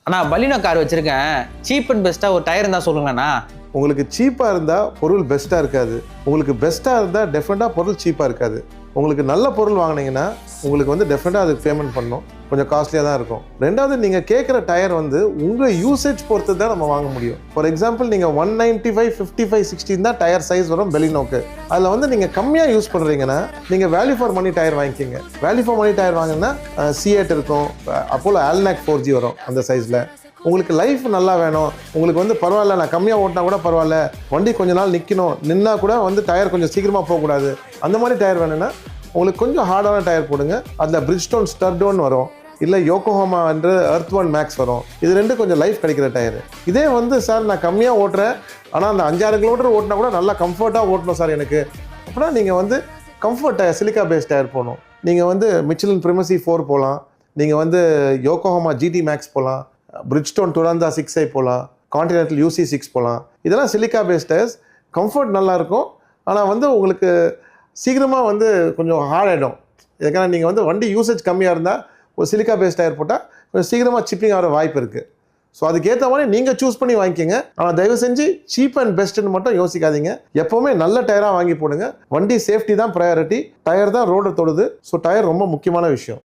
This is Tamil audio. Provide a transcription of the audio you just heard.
அண்ணா பலினோ கார் வச்சிருக்கேன், சீப் அண்ட் பெஸ்ட்டாக ஒரு டயர் இருந்தால் சொல்லுங்கண்ணா. உங்களுக்கு சீப்பாக இருந்தால் பொருள் பெஸ்ட்டாக இருக்காது, உங்களுக்கு பெஸ்ட்டாக இருந்தால் டெஃபினட்டாக பொருள் சீப்பாக இருக்காது. உங்களுக்கு நல்ல பொருள் வாங்கினீங்கன்னா உங்களுக்கு வந்து டெஃபினட்டாக அதுக்கு பேமெண்ட் பண்ணணும், கொஞ்சம் காஸ்ட்லியாக தான் இருக்கும். ரெண்டாவது, நீங்கள் கேட்குற டயர் வந்து உங்கள் யூசேஜ் பொறுத்து தான் நம்ம வாங்க முடியும். ஃபார் எக்ஸாம்பிள், நீங்கள் 195, 55, 16 தான் டயர் சைஸ் வரும் பெலினோக்கு. அதில் வந்து நீங்கள் கம்மியாக யூஸ் பண்ணுறீங்கன்னா நீங்கள் வேல்யூ ஃபார் மணி டயர் வாங்கிக்கிங்க. வேல்யூ ஃபார் மணி டயர் வாங்கினா C8 இருக்கும், அப்போலோ ஆல்நாக் 4G வரும் அந்த சைஸில். உங்களுக்கு லைஃப் நல்லா வேணும், உங்களுக்கு வந்து பரவாயில்ல, நான் கம்மியாக ஓட்டினா கூட பரவாயில்ல, வண்டி கொஞ்ச நாள் நிற்கணும், நின்னா கூட வந்து டயர் கொஞ்சம் சீக்கிரமாக போகக்கூடாது, அந்த மாதிரி டயர் வேணும்னா உங்களுக்கு கொஞ்சம் ஹார்டான டயர் போடுங்க. அதில் பிரிட்ஜ்டோன் ஸ்டர்டோன் வரும், இல்லை யோகோஹாமா என்ற எர்த்ஒன் மேக்ஸ் வரும். இது ரெண்டு கொஞ்சம் லைஃப் கிடைக்கிற டயர். இதே வந்து சார் நான் கம்மியாக ஓட்டுறேன், ஆனால் அந்த 5-6 கிலோமீட்டர் ஓட்டினா கூட நல்லா கம்ஃபர்ட்டாக ஓட்டணும் சார் எனக்கு அப்படின்னா நீங்கள் வந்து comfort tyre, silica paste tyre போகணும். நீங்கள் வந்து மிச்சலின் பிரிமசி 4 போகலாம், நீங்கள் வந்து யோகோஹாமா GT மேக்ஸ் போகலாம், பிரிட்ஜ்டோன் டுராந்தா 6i போகலாம், கான்டினென்டல் UC6 போகலாம். இதெல்லாம் சிலிக்கா பேஸ்ட் டயர்ஸ். கம்ஃபர்ட் நல்லாயிருக்கும், ஆனால் வந்து உங்களுக்கு சீக்கிரமாக வந்து கொஞ்சம் ஹார்ட் ஆகிடும். இதுக்கான நீங்கள் வந்து வண்டி யூசேஜ் கம்மியாக இருந்தால் ஒரு சிலிக்கா பேஸ்ட் டயர் போட்டால் கொஞ்சம் சீக்கிரமாக சிப்பிங் ஆகிற வாய்ப்பு இருக்குது. ஸோ அதுக்கேற்ற மாதிரி நீங்கள் சூஸ் பண்ணி வாங்கிக்கோங்க. ஆனால் தயவு செஞ்சு சீப் அண்ட் பெஸ்ட்டுன்னு மட்டும் யோசிக்காதீங்க. எப்போவுமே நல்ல டயராக வாங்கி போடுங்க. வண்டி சேஃப்டி தான் ப்ரையாரிட்டி, டயர் தான் ரோடை தொடுது. ஸோ டயர் ரொம்ப முக்கியமான விஷயம்.